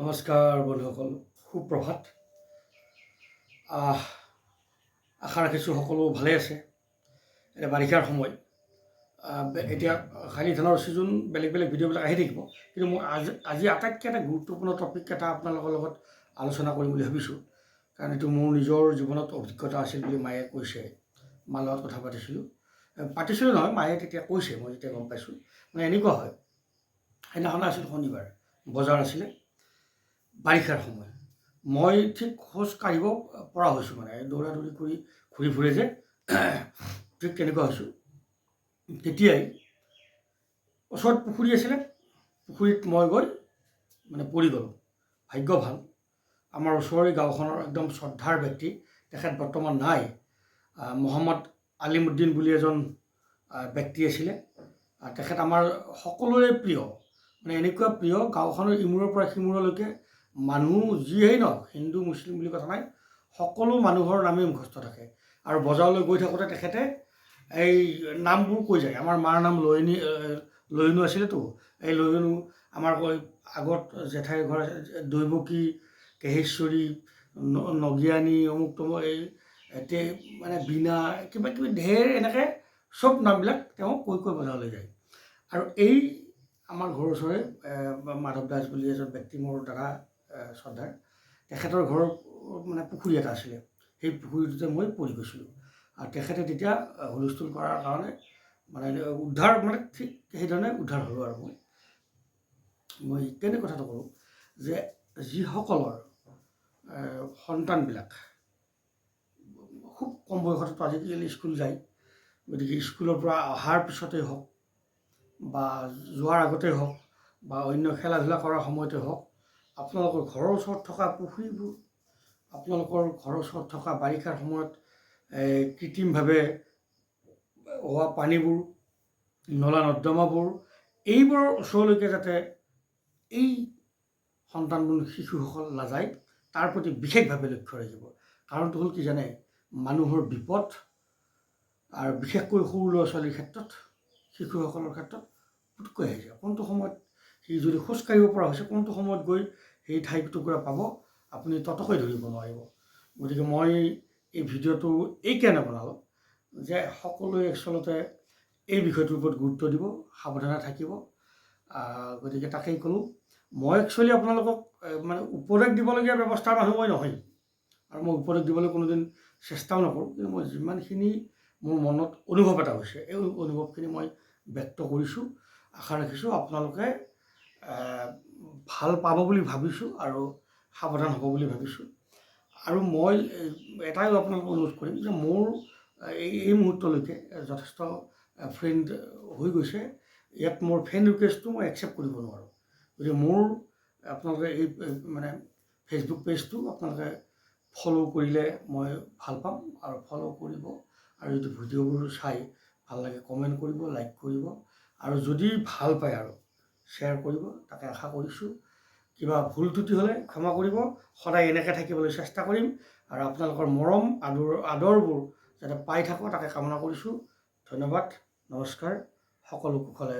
নমস্কাৰ বন্ধুসকল, সুপ্ৰভাত। আশা ৰাখিছোঁ সকলো ভালে আছে। এতিয়া বাৰিষাৰ সময়, এতিয়া শালি ধানৰ ছিজন, বেলেগ বেলেগ ভিডিঅ'বিলাক আহি থাকিব। কিন্তু মই আজি আটাইতকৈ এটা গুৰুত্বপূৰ্ণ টপিক এটা আপোনালোকৰ লগত আলোচনা কৰিম বুলি ভাবিছোঁ। কাৰণ এইটো মোৰ নিজৰ জীৱনত অভিজ্ঞতা আছিল বুলি মায়ে কৈছে। মাৰ লগত কথা পাতিছিলোঁ নহয়, মায়ে তেতিয়া কৈছে, মই যেতিয়া গম পাইছোঁ। মানে এনেকুৱা হয়, সেইদিনাখন আছিল শনিবাৰ, বজাৰ আছিলে, বাৰিষাৰ সময়। মই ঠিক খোজ কাঢ়িব পৰা হৈছোঁ, মানে দৌৰা দৌৰি কৰি ঘূৰি ফুৰে যে, ঠিক তেনেকুৱা হৈছোঁ। তেতিয়াই ওচৰত পুখুৰী আছিলে, পুখুৰীত মই গৈ মানে পৰি গ'লোঁ। ভাগ্য ভাল, আমাৰ ওচৰৰে গাঁওখনৰ একদম শ্ৰদ্ধাৰ ব্যক্তি, তেখেত বৰ্তমান নাই। মহম্মদ আলিমুদ্দিন বুলি এজন ব্যক্তি আছিলে। তেখেত আমাৰ সকলোৰে প্ৰিয়, মানে এনেকুৱা প্ৰিয়, গাঁওখনৰ ইমূৰৰ পৰা সিমূৰলৈকে মানুহ যিয়েই নহওক, হিন্দু মুছলিম বুলি কথা নাই, সকলো মানুহৰ নামেই মুখস্থ থাকে। আৰু বজাৰলৈ গৈ থাকোঁতে তেখেতে এই নামবোৰ কৈ যায়। আমাৰ মাৰ নাম লয়নু আছিলেতো, এই লয়নু, আমাৰ আগত জেঠাইৰ ঘৰ দৈৱকী, কেহেশ্বৰী, নগিয়ানী, অমুক তমুক, এই মানে বীণা, কিবা কিবি ঢেৰ এনেকৈ চব নামবিলাক তেওঁ কৈ কৈ বজাৰলৈ যায়। আৰু এই আমাৰ ঘৰৰ ওচৰৰে মাধৱ দাস বুলি এজন ব্যক্তি, মোৰ দাদা শ্ৰদ্ধাৰ, তেখেতৰ ঘৰৰ মানে পুখুৰী এটা আছিলে। সেই পুখুৰীটোতে মই পৰি গৈছিলোঁ। আৰু তেখেতে তেতিয়া হুলস্থুল কৰাৰ কাৰণে মানে উদ্ধাৰ, মানে ঠিক সেইধৰণে উদ্ধাৰ হ'লোঁ। আৰু মই কেনে কথাটো কৰোঁ যে, যিসকলৰ সন্তানবিলাক খুব কম বয়সতো আজিকালি স্কুল যায়, গতিকে স্কুলৰ পৰা অহাৰ পিছতেই হওক বা যোৱাৰ আগতেই হওক বা অন্য খেলা ধূলা কৰাৰ সময়তে হওক, আপোনালোকৰ ঘৰৰ ওচৰত থকা পুখুৰীবোৰ, আপোনালোকৰ ঘৰৰ ওচৰত থকা বাৰিষাৰ সময়ত কৃত্ৰিমভাৱে হোৱা পানীবোৰ, নলা নৰ্দমাবোৰ, এইবোৰৰ ওচৰলৈকে যাতে এই সন্তানবোৰ, শিশুসকল নাযায়, তাৰ প্ৰতি বিশেষভাৱে লক্ষ্য ৰাখিব। কাৰণটো হ'ল কি জানে, মানুহৰ বিপদ, আৰু বিশেষকৈ সৰু ল'ৰা ছোৱালীৰ ক্ষেত্ৰত, শিশুসকলৰ ক্ষেত্ৰত পুটুকৈ আহি যায়। কোনটো সময়ত সি যদি খোজ কাঢ়িব পৰা হৈছে, কোনটো সময়ত গৈ সেই ঠাই টুকুৰা পাব, আপুনি ততকৈ ধৰিব নোৱাৰিব। গতিকে মই এই ভিডিঅ'টো এইকাৰণে বনালোঁ যে, সকলোৱে আচলতে এই বিষয়টোৰ ওপৰত গুৰুত্ব দিব, সাৱধানে থাকিব। গতিকে তাকেই ক'লোঁ। মই একচুৱেলি আপোনালোকক মানে উপদেশ দিবলগীয়া ব্যৱস্থাৰ মানুহ মই নহয়, আৰু মই উপদেশ দিবলৈ কোনোদিন চেষ্টাও নকৰোঁ। কিন্তু মই যিমানখিনি মোৰ মনত অনুভৱ এটা হৈছে, এই অনুভৱখিনি মই ব্যক্ত কৰিছোঁ। আশা ৰাখিছোঁ আপোনালোকে ভাল পাব বুলি ভাবিছোঁ আৰু সাৱধান হ'ব বুলি ভাবিছোঁ। আৰু মই এটাই আপোনালোকক অনুৰোধ কৰিম যে, মোৰ এই মুহূৰ্তলৈকে যথেষ্ট ফ্ৰেণ্ড হৈ গৈছে। ইয়াত মোৰ ফ্ৰেণ্ড ৰিকুৱেষ্টটো মই একচেপ্ট কৰিব নোৱাৰোঁ। গতিকে মোৰ আপোনালোকে এই মানে ফেচবুক পেজটো আপোনালোকে ফ'ল' কৰিলে মই ভাল পাম, আৰু ফ'ল' কৰিব। আৰু যদি ভিডিঅ'বোৰ চাই ভাল লাগে, কমেণ্ট কৰিব, লাইক কৰিব, আৰু যদি ভাল পায় আৰু শ্বেয়াৰ কৰিব, তাকে আশা কৰিছোঁ। কিবা ভুল ত্ৰুটি হ'লে ক্ষমা কৰিব। সদায় এনেকৈ থাকিবলৈ চেষ্টা কৰিম, আৰু আপোনালোকৰ মৰম আদৰবোৰ যাতে পাই থাকোঁ, তাকে কামনা কৰিছোঁ। ধন্যবাদ, নমস্কাৰ, সকলো কুশলে